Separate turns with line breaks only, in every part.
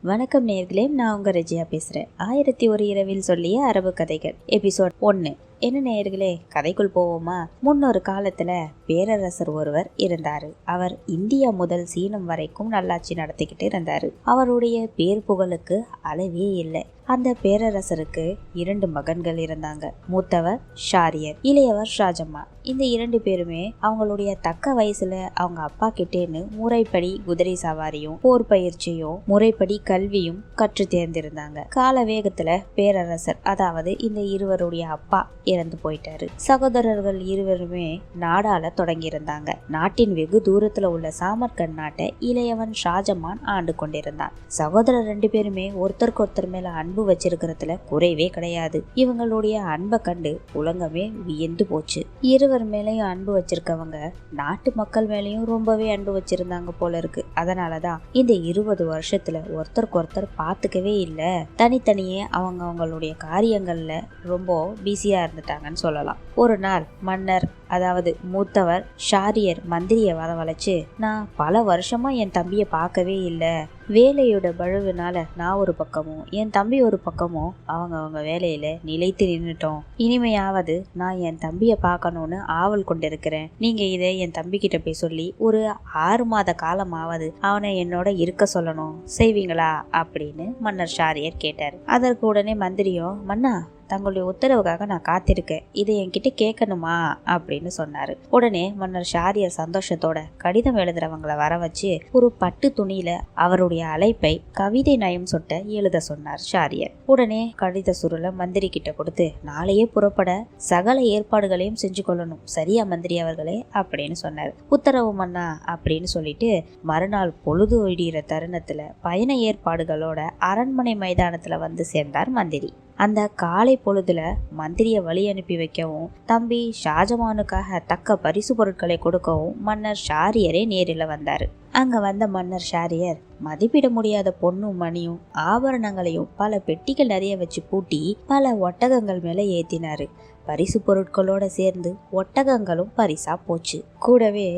வணக்கம் நேயர்களே, நான் உங்க ரெஜியா பேசுறேன். 1001 இரவில் சொல்லிய அரபு கதைகள் எபிசோட் 1. என்ன நேயர்களே, கதைக்குள் போவோமா? முன்னொரு காலத்துல பேரரசர் ஒருவர் இருந்தாரு. அவர் இந்தியா முதல் சீனம் வரைக்கும் நல்லாட்சி நடத்திக்கிட்டு இருந்தாரு. அவருடைய பேர் புகழுக்கு அளவே இல்லை. அந்த பேரரசருக்கு 2 மகன்கள் இருந்தாங்க. மூத்தவர் ஷாரியர், இளையவர் ஷாஜமான். இந்த 2 பேருமே அவங்களுடைய தக்க வயசுல அவங்க அப்பா கிட்டேன்னு முறைப்படி குதிரை சவாரியும் போர் பயிற்சியும் முறைப்படி கல்வியும் கற்று தேர்ந்திருந்தாங்க. கால வேகத்துல பேரரசர், அதாவது இந்த இருவருடைய அப்பா இறந்து போயிட்டாரு. சகோதரர்கள் இருவருமே நாடாள தொடங்கி இருந்தாங்க. நாட்டின் வெகு தூரத்துல உள்ள சாமர்கண்ட் நாட்டை இளையவன் ஷாஜமான் ஆண்டு கொண்டிருந்தான். சகோதரர் 2 பேருமே ஒருத்தருக்கு ஒருத்தர் மேல அன்பு வச்சிருக்கிறதுல குறைவே கிடையாது. இவங்களுடைய அன்பை கண்டு உலகமே வியந்து போச்சு. இருவர் மேலையும் அன்பு வச்சிருக்கவங்க நாட்டு மக்கள் மேலையும் ரொம்பவே அன்பு வச்சிருந்தாங்க போல இருக்கு. அதனாலதான் இந்த 20 வருஷத்துல ஒருத்தருக்கு ஒருத்தர் பாத்துக்கவே இல்லை. தனித்தனியே அவங்களுடைய காரியங்கள்ல ரொம்ப பிஸியா இருந்துட்டாங்கன்னு சொல்லலாம். ஒரு நாள் மன்னர், அதாவது மூத்தவர் ஷாரியர் மந்திரிய வரவழைச்சு, நான் பல வருஷமா என் தம்பியை பார்க்கவே இல்லை. வேலையோட பழுவினால நான் ஒரு பக்கமும் என் தம்பி ஒரு பக்கமும் அவங்க வேலையில நிலைத்து நின்னுட்டோம். இனிமையாவது நான் என் தம்பியை பார்க்கணும்னு ஆவல் கொண்டிருக்கிறேன். நீங்க இதை என் தம்பி கிட்ட போய் சொல்லி ஒரு 6 மாத காலமாவது அவனை என்னோட இருக்க சொல்லணும், செய்வீங்களா அப்படின்னு மன்னர் ஷாரியர் கேட்டார். அதற்கு உடனே மந்திரியும், மன்னா, தங்களுடைய உத்தரவுக்காக நான் காத்திருக்கேன், இதை என்கிட்ட கேட்கணுமா அப்படின்னு சொன்னாரு. உடனே மன்னர் ஷாரியர் சந்தோஷத்தோட கடிதம் எழுதுறவங்களை வர வச்சு ஒரு பட்டு துணியில அவருடைய அழைப்பை கவிதை நயம் சொட்ட எழுத சொன்னார் ஷாரியர். உடனே கடித சுருளை மந்திரி கிட்ட கொடுத்து, நாளையே புறப்பட சகல ஏற்பாடுகளையும் செஞ்சு கொள்ளணும், சரியா மந்திரி அவர்களே அப்படின்னு சொன்னார். உத்தரவு மன்னா அப்படின்னு சொல்லிட்டு மறுநாள் பொழுது விடிகிற தருணத்துல பயண ஏற்பாடுகளோட அரண்மனை மைதானத்துல வந்து சேர்ந்தார் மந்திரி. அந்த காலை பொழுதுல மந்திரிய வழி அனுப்பி வைக்கவும் தம்பி ஷாஜமானுக்காக தக்க பரிசு பொருட்களை கொடுக்கவும் மன்னர் ஷாரியரே நேரில் வந்தாரு. அங்க வந்த மன்னர் ஷாரியர் மதிப்பிட முடியாத பொண்ணும் மணியும் ஆபரணங்களையும் பல பெட்டிகள் நிறைய வச்சு பூட்டி பல ஒட்டகங்கள் மேல ஏத்தினாரு. பரிசு பொருட்களோட சேர்ந்து ஒட்டகங்களும் பரிசா போச்சு. கூடவே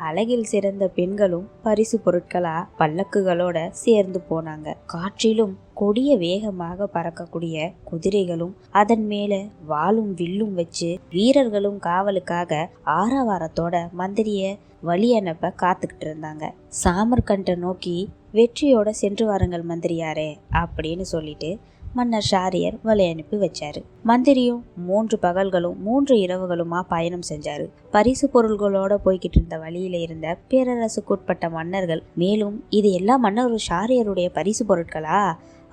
அழகில் சிறந்த பெண்களும் பரிசு பொருட்களா பல்லக்குகளோட சேர்ந்து போனாங்க. காற்றிலும் கொடிய வேகமாக பறக்கக்கூடிய குதிரைகளும் அதன் மேல வாளும் வில்லும் வச்சு வீரர்களும் காவலுக்காக ஆரவாரத்தோட மந்திரிய வழி அனுப்ப காத்துக்கிட்டு இருந்தாங்க. சாமர்கண்டை நோக்கி வெற்றியோட சென்று வாருங்கள் மந்திரியாரே அப்படின்னு சொல்லிட்டு மன்னர் ஷாரியர் வழி அனுப்பி வச்சாரு. மந்திரியும் 3 பகல்களும் 3 இரவுகளுமா பயணம் செஞ்சாரு. பரிசு பொருள்களோட போய்கிட்டு இருந்த வழியில இருந்த பேரரசுக்குட்பட்ட மன்னர்கள் மேலும் இது எல்லா மன்னர் ஷாரியருடைய பரிசு பொருட்களா,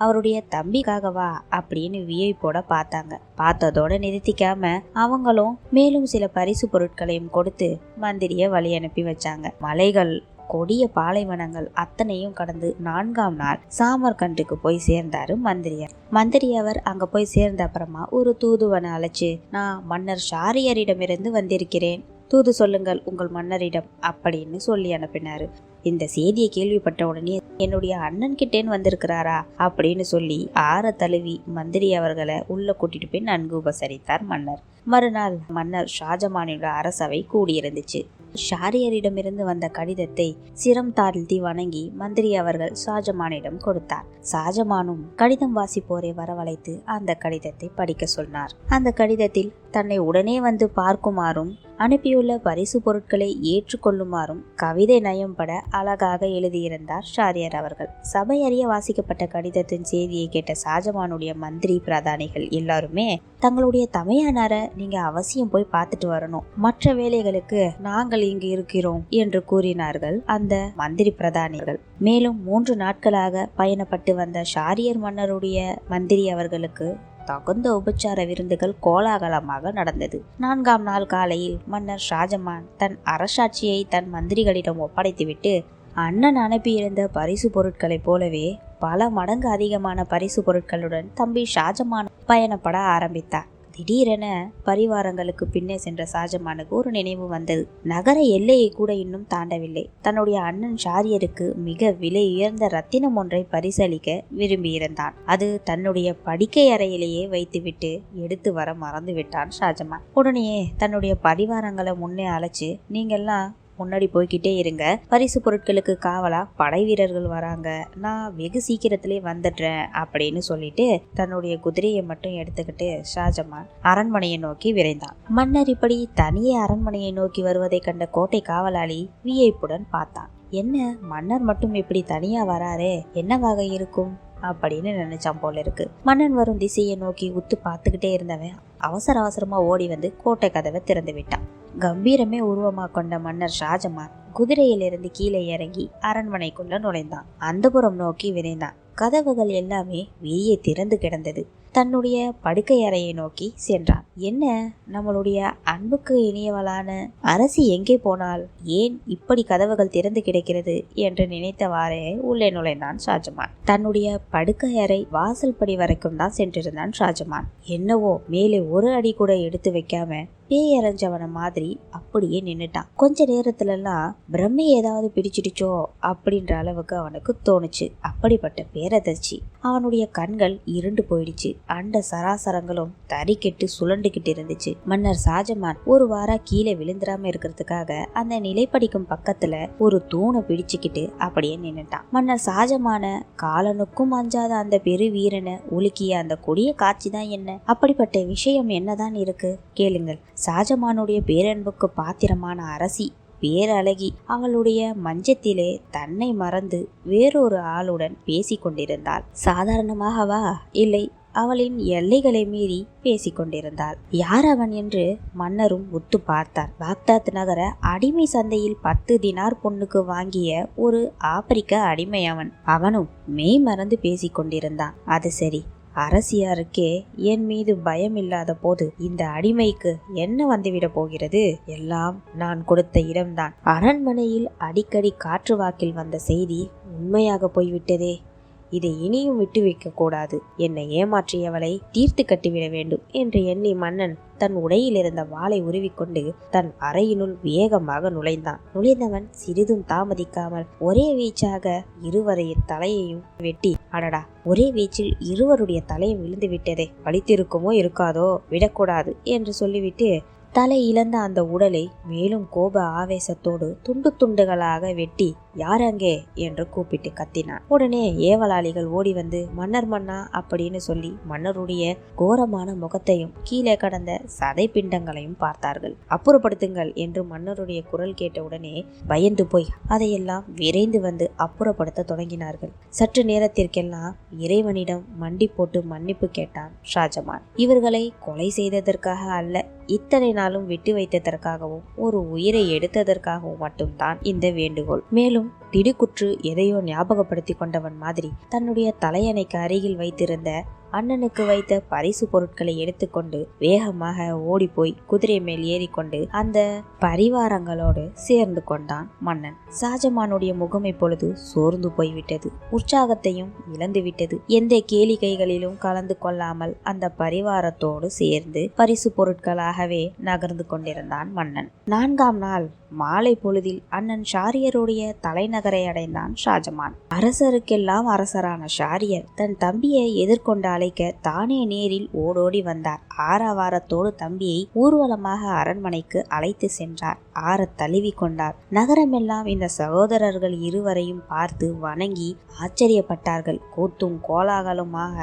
அவருடைய தம்பிக்காகவா அப்படின்னு வியப்போட பார்த்தாங்க. பார்த்ததோட நிறுத்திக்காம அவங்களும் மேலும் சில பரிசு பொருட்களையும் கொடுத்து மந்திரிய வழி அனுப்பி வச்சாங்க. மலைகள், கொடிய பாலைவனங்கள் அத்தனையும் கடந்து 4ஆம் நாள் சாமர்கண்டுக்கு போய் சேர்ந்தாரு மந்திரி. அவர் அங்க போய் சேர்ந்த அப்புறமா ஒரு தூதுவனை அழைச்சு, நான் மன்னர் ஷாரியரிடமிருந்து வந்திருக்கிறேன், தூது சொல்லுங்கள் உங்கள் மன்னரிடம் அப்படின்னு சொல்லி அனுப்பினாரு. இந்த செய்தியை கேள்விப்பட்ட உடனே என்னுடைய அண்ணன் கிட்டேன்னு வந்திருக்கிறாரா அப்படின்னு சொல்லி ஆற தழுவி மந்திரி அவர்களை உள்ள கூட்டிட்டு போய் நன்கு உபசரித்தார் மன்னர். மறுநாள் மன்னர் ஷாஜமானோட அரசவை கூடியிருந்துச்சு. ஷாரியரிடமிருந்து வந்த கடிதத்தை சிரம் தாழ்த்தி வணங்கி மந்திரி அவர்கள் ஷாஜமானிடம் கொடுத்தார். ஷாஜமானும் கடிதம் வாசிப்போரை வரவழைத்து அந்த கடிதத்தை படிக்க சொன்னார். அந்த கடிதத்தில் தன்னை உடனே வந்து பார்க்குமாறும் அனுப்பியுள்ள பரிசு பொருட்களை ஏற்றுக்கொள்ளுமாறும் கவிதை நயம் பட அழகாக எழுதியிருந்தார் ஷாரியர் அவர்கள். சபை அறிய வாசிக்கப்பட்ட கடிதத்தின் செய்தியை கேட்ட ஷாஜமானுடைய மந்திரி பிரதானிகள் எல்லாருமே தங்களுடைய தமையானார நீங்க அவசியம் போய் பார்த்துட்டு வரணும், மற்ற வேலைகளுக்கு நாங்கள் இங்கு இருக்கிறோம் என்று கூறினார்கள் அந்த மந்திரி பிரதானிகள். மேலும் 3 நாட்களாக பயணப்பட்டு வந்த ஷாரியர் மன்னருடைய மந்திரி அவர்களுக்கு தகுந்த உபச்சார விருந்துகள் கோலாகலமாக நடந்தது. 4ஆம் நாள் காலையில் மன்னர் ஷாஜமான் தன் அரசாட்சியை தன் மந்திரிகளிடம் ஒப்படைத்துவிட்டு அண்ணன் அனுப்பியிருந்த பரிசு பொருட்களைப் போலவே பல மடங்கு அதிகமான பரிசு பொருட்களுடன் தம்பி ஷாஜமான் பயணப்பட ஆரம்பித்தார். திடீரென பரிவாரங்களுக்கு பின்னே சென்ற ஷாஜமானுக்கு ஒரு நினைவு வந்தது. நகர எல்லையை கூட இன்னும் தாண்டவில்லை. தன்னுடைய அண்ணன் ஷாரியருக்கு மிக விலை உயர்ந்த ரத்தினம் ஒன்றை பரிசளிக்க விரும்பியிருந்தான். அது தன்னுடைய படுக்கை அறையிலேயே வைத்துவிட்டு எடுத்து வர மறந்து விட்டான் ஷாஜமான். உடனே தன்னுடைய பரிவாரங்களை முன்னே அழைச்சு, நீங்கெல்லாம் முன்னாடி போய்கிட்டே இருங்க, பரிசு பொருட்களுக்கு காவலா படை வீரர்கள் வராங்க, நான் வெகு சீக்கிரத்திலே வந்துடுறேன் அப்படின்னு சொல்லிட்டு தன்னுடைய குதிரையை மட்டும் எடுத்துக்கிட்டு ஷாஜமான் அரண்மனையை நோக்கி விரைந்தான். மன்னர் இப்படி தனியே அரண்மனையை நோக்கி வருவதை கண்ட கோட்டை காவலாளி வியப்புடன் பார்த்தான். என்ன, மன்னர் மட்டும் இப்படி தனியா வராரே, என்னவாக இருக்கும் அப்படின்னு நினைச்சான் போல இருக்கு. மன்னன் வரும் திசையை நோக்கி உத்து பார்த்துக்கிட்டே இருந்தவன் அவசர அவசரமா ஓடி வந்து கோட்டை கதவை திறந்து விட்டான். கம்பீரமே உருவமா கொண்ட மன்னர் ஷாஜமான் குதிரையிலிருந்து கீழே இறங்கி அரண்மனைக்குள்ள நுழைந்தான். அந்தபுரம் நோக்கி விரைந்தான். கதவுகள் எல்லாமே வெளியே திறந்து கிடந்தது. தன்னுடைய படுக்கை அறையை நோக்கி சென்றான். என்ன, நம்மளுடைய அன்புக்கு இனியவளான அரசி எங்கே போனாள்? ஏன் இப்படி கதவுகள் திறந்து கிடக்கிறது என்று நினைத்தவாறே உள்ளே நுழைந்தான் ஷாஜமான். தன்னுடைய படுக்கை அறை வாசல் படி வரைக்கும் தான் சென்றிருந்தான் ஷாஜமான். என்னவோ மேலே ஒரு அடி கூட எடுத்து வைக்காம பேயரைஞ்சவன மாதிரி அப்படியே நின்னுட்டான். கொஞ்ச நேரத்துல எல்லாம் பிரம்மை ஏதாவது பிடிச்சிடுச்சோ அப்படின்ற அளவுக்கு அவனுக்கு தோணுச்சு. அப்படிப்பட்ட பேரதிர்ச்சி. அவனுடைய கண்கள் இருண்டு போயிடுச்சு. அண்ட சராசரங்களும் தறிக்கெட்டு சுழண்டுகிட்டு இருந்துச்சு. மன்னர் ஷாஜமான் ஒரு வாரம் கீழே விழுந்துடாம இருக்கிறதுக்காக அந்த நிலைப்படிக்கும் பக்கத்துல ஒரு தூணை பிடிச்சுக்கிட்டு அப்படியே நின்னுட்டான். மன்னர் ஷாஜமான காலனுக்கும் அஞ்சாத அந்த பெரு வீரனை உலுக்கிய அந்த கொடிய காட்சி தான் என்ன? அப்படிப்பட்ட விஷயம் என்னதான் இருக்கு, கேளுங்கள். ஷாஜமானுடைய பேரன்புக்கு பாத்திரமான அரசி பேரழகி அவளுடைய மஞ்சத்திலே தன்னை மறந்து வேறொரு ஆளுடன் பேசி கொண்டிருந்தாள். சாதாரணமாகவா? இல்லை, அவளின் எல்லைகளை மீறி பேசிக்கொண்டிருந்தாள். யார் அவன் என்று மன்னரும் உத்து பார்த்தார். பாக்தாத் நகர அடிமை சந்தையில் 10 தினார் பொண்ணுக்கு வாங்கிய ஒரு ஆப்பிரிக்க அடிமை அவன். அவனும் மெய் மறந்து பேசிக்கொண்டிருந்தான். அது சரி, அரசியாருக்கே என் மீது பயம் இல்லாத போது இந்த அடிமைக்கு என்ன வந்துவிட போகிறது? எல்லாம் நான் கொடுத்த இடம்தான். அரண்மனையில் அடிக்கடி காற்று வாக்கில் வந்த செய்தி உண்மையாக போய்விட்டதே. இதை இனியும் விட்டு வைக்க கூடாது. என்னை ஏமாற்றியவளை தீர்த்து கட்டிவிட வேண்டும் என்று எண்ணி மன்னன் தன் உடையில் இருந்த வாளை உருவிக்கொண்டு தன் அறையினுள் வேகமாக நுழைந்தான். நுழைந்தவன் சிறிதும் தாமதிக்காமல் ஒரே வீச்சாக இருவரையின் தலையையும் வெட்டி, அடடா, ஒரே வீச்சில் இருவருடைய தலையும் விழுந்து விட்டதே, பழித்திருக்குமோ இருக்காதோ, விடக்கூடாது என்று சொல்லிவிட்டு தலை இழந்த அந்த உடலை மேலும் கோப ஆவேசத்தோடு துண்டு துண்டுகளாக வெட்டி, யார் அங்கே என்று கூப்பிட்டு கத்தினான். உடனே ஏவலாளிகள் ஓடி வந்து மன்னர் மன்னா அப்படின்னு சொல்லி மன்னருடைய கோரமான முகத்தையும் கீழே கடந்த சதை பிண்டங்களையும் பார்த்தார்கள். அப்புறப்படுத்துங்கள் என்று மன்னருடைய குரல் கேட்ட உடனே பயந்து போய் அதையெல்லாம் விரைந்து வந்து அப்புறப்படுத்த தொடங்கினார்கள். சற்று நேரத்திற்கெல்லாம் இறைவனிடம் மண்டி போட்டு மன்னிப்பு கேட்டான் ஷாஜமான். இவர்களை கொலை செய்ததற்காக அல்ல, இத்தனை நாளும் விட்டு வைத்ததற்காகவும் ஒரு உயிரை எடுத்ததற்காகவும் மட்டும்தான் இந்த வேண்டுகோள். மேலும் திடுக்குற்று எதையோ ஞாபகப்படுத்தி கொண்டவன் மாதிரி தன்னுடைய தலையணைக்கு அருகில் வைத்திருந்த அண்ணனுக்கு வைத்த பரிசு பொருட்களை எடுத்துக்கொண்டு வேகமாக ஓடி போய் குதிரை மேல் ஏறிக்கொண்டு அந்த பரிவாரங்களோடு சேர்ந்து கொண்டான் மன்னன். ஷாஜமானுடைய முகம் இப்பொழுது சோர்ந்து போய்விட்டது, உற்சாகத்தையும் இழந்து விட்டது. எந்த கேளிக்கைகளிலும் கலந்து கொள்ளாமல் அந்த பரிவாரத்தோடு சேர்ந்து பரிசு பொருட்களாகவே நகர்ந்து கொண்டிருந்தான் மன்னன். 4ஆம் நாள் மாலை பொழுதில் அண்ணன் ஷாரியருடைய தலைநகரை அடைந்தான் ஷாஜமான். அரசருக்கெல்லாம் அரசரான ஷாரியர் தன் தம்பியை எதிர்கொண்டு அழைக்க தானே நேரில் ஓடோடி வந்தார். ஆரவாரத்தோடு தம்பியை ஊர்வலமாக அரண்மனைக்கு அழைத்து சென்றார். ஆற தழுவி கொண்டார். நகரமெல்லாம் இந்த சகோதரர்கள் இருவரையும் பார்த்து வணங்கி ஆச்சரியப்பட்டார்கள். கூத்தும் கோலாகலமுமாக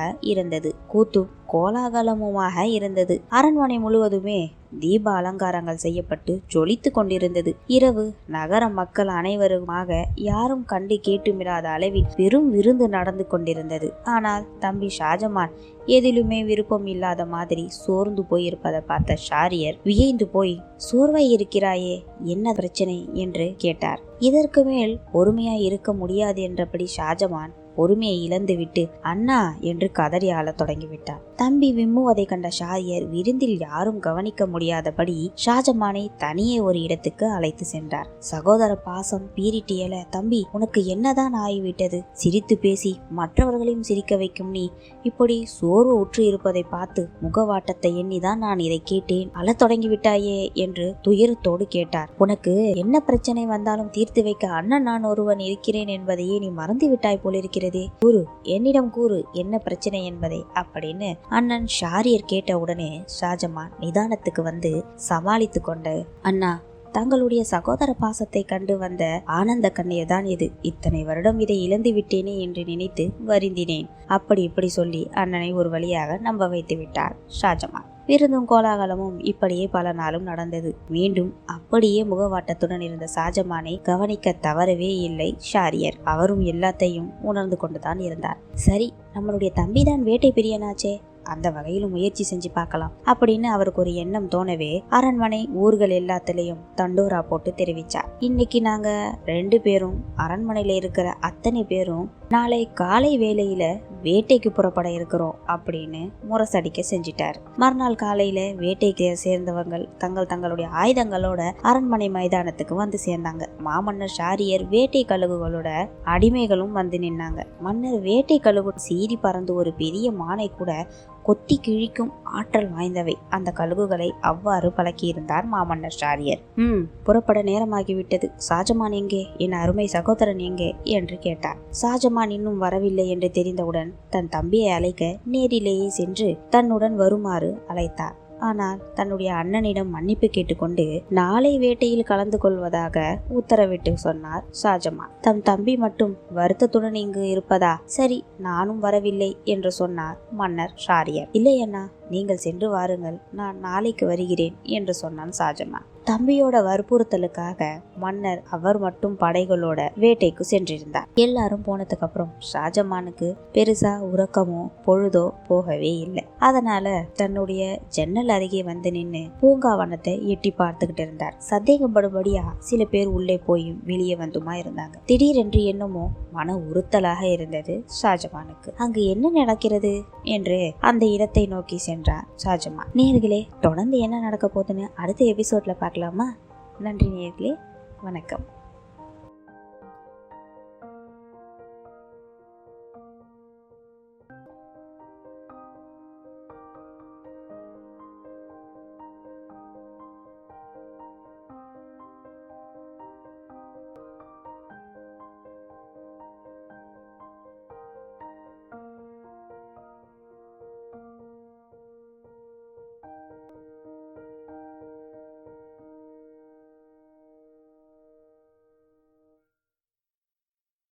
இருந்தது. அரண்மனை முழுவதுமே தீப அலங்காரங்கள் செய்யப்பட்டு ஜொலித்து கொண்டிருந்தது. இரவு நகர மக்கள் அனைவருமாக யாரும் கண்டு கேட்டுமிராத அளவில் பெரும் விருந்து நடந்து கொண்டிருந்தது. ஆனால் தம்பி ஷாஜமான் எதிலுமே விருப்பம் இல்லாத மாதிரி சோர்ந்து போயிருப்பதை பார்த்த ஷாரியர் வியந்து போய், சோர்வை இருக்கிறாயே, என்ன பிரச்சனை என்று கேட்டார். இதற்கு மேல் பொறுமையாய் இருக்க முடியாது என்றபடி ஷாஜமான் பொறுமையை இழந்துவிட்டு அண்ணா என்று கதறி ஆளத் தொடங்கிவிட்டார். தம்பி விம்முவதை கண்ட ஷாரியர் விருந்தில் யாரும் கவனிக்க முடியாதபடி ஷாஜமானை தனியே ஒரு இடத்துக்கு அழைத்து சென்றார். சகோதர பாசம் பீரிட்டியல, தம்பி உனக்கு என்னதான் ஆகிவிட்டது? சிரித்து பேசி மற்றவர்களையும் சிரிக்க வைக்கும் நீ இப்படி சோர்வு உற்று இருப்பதை பார்த்து முகவாட்டத்தை எண்ணிதான் நான் இதை கேட்டேன். அழத் தொடங்கிவிட்டாயே என்று துயரத்தோடு கேட்டார். உனக்கு என்ன பிரச்சனை வந்தாலும் தீர்த்து வைக்க அண்ணன் நான் ஒருவன் இருக்கிறேன் என்பதையே நீ மறந்து விட்டாய் போலிருக்கிறது. கூறு, என்னிடம் கூறு, என்ன பிரச்சனை என்பதை அப்படின்னு அண்ணன் ஷாரியர் கேட்ட உடனே ஷாஜமான் நிதானத்துக்கு வந்து சமாளித்து கொண்டு, அண்ணா, தங்களுடைய சகோதர பாசத்தை கண்டு வந்த ஆனந்த கண்ணீர் தான் இது. இத்தனை வருடம் இதை இழந்து விட்டேனே என்று நினைத்து வருந்தினேன். அப்படி இப்படி சொல்லி அண்ணனை ஒரு வழியாக நம்ப வைத்து விட்டார் ஷாஜமான். விருந்தும் கோலாகலமும் இப்படியே பல நாளும் நடந்தது. மீண்டும் அப்படியே முகவாட்டத்துடன் இருந்த ஷாஜமானை கவனிக்க தவறவே இல்லை ஷாரியர். அவரும் எல்லாத்தையும் உணர்ந்து கொண்டுதான் இருந்தார். சரி, நம்மளுடைய தம்பிதான் வேட்டை பிரியனாச்சே, அந்த வகையிலும் முயற்சி செஞ்சு பார்க்கலாம் அப்படின்னு அவருக்கு ஒரு எண்ணம் தோணவே அரண்மனை ஊர்கள் எல்லாத்திலையும் தண்டோரா போட்டு தெரிவிச்சார். இன்னைக்கு நாங்க 2 பேரும் அரண்மனையில இருக்கிற அத்தனை பேரும் நாளை காலை வேளையில வேட்டைக்கு புறப்பட இருக்கிறோம் அப்படின்னு முரசடிக்க செஞ்சிட்டார். மறுநாள் காலையில வேட்டைக்கு சேர்ந்தவங்க தங்களுடைய ஆயுதங்களோட அரண்மனை மைதானத்துக்கு வந்து சேர்ந்தாங்க. மாமன்னர் ஷாரியர் வேட்டை கழுகுகளோட அடிமைகளும் வந்து நின்னாங்க. மன்னர் வேட்டை கழுகு சீறி பறந்து ஒரு பெரிய மானை கூட கொத்தி கிழிக்கும் ஆற்றல் வாய்ந்தவை. அந்த கழுகுகளை அவ்வாறு பழக்கியிருந்தார் மாமன்னர் ஷாரியர். புறப்பட நேரமாகிவிட்டது. ஷாஜமான் எங்கே, என் அருமை சகோதரன் எங்கே என்று கேட்டார். ஷாஜமான் இன்னும் வரவில்லை என்று தெரிந்தவுடன் தன் தம்பியை அழைக்க நேரிலேயே சென்று தன்னுடன் வருமாறு அழைத்தார். ஆனால் தன்னுடைய அண்ணனிடம் மன்னிப்பு கேட்டுக்கொண்டு நாளை வேட்டையில் கலந்து கொள்வதாக உத்தரவிட்டு சொன்னார் ஷாஜமான். தம் தம்பி மட்டும் வருத்தத்துடன் இங்கு இருப்பதா? சரி, நானும் வரவில்லை என்று சொன்னார் மன்னர் ஷாரியர். இல்லை அண்ணா, நீங்கள் சென்று வாருங்கள், நான் நாளைக்கு வருகிறேன் என்று சொன்னான் ஷாஜமான். தம்பியோட வற்புறுத்தலுக்காக மன்னர் அவர் மட்டும் படைகளோட வேட்டைக்கு சென்றிருந்தார். எல்லாரும் போனதுக்கு அப்புறம் ஷாஜமானுக்கு பெருசா உறக்கமோ பொழுதோ போகவே இல்லை. அதனால தன்னுடைய ஜன்னல் அருகே வந்து நின்று பூங்காவனத்தை எட்டி பார்த்துக்கிட்டு இருந்தார். சந்தேகப்படும்படியா சில பேர் உள்ளே போயும் வெளியே வந்துமா இருந்தாங்க. திடீரென்று என்னமோ மன உறுத்தலாக இருந்தது ஷாஜமானுக்கு. அங்கு என்ன நடக்கிறது என்று அந்த இடத்தை நோக்கி சென்றார் ஷாஜமான். நேயர்களே, தொடர்ந்து என்ன நடக்க போகுதுன்னு அடுத்த எபிசோட்ல பார்க்கலாமா? நன்றி நேயர்களே, வணக்கம்.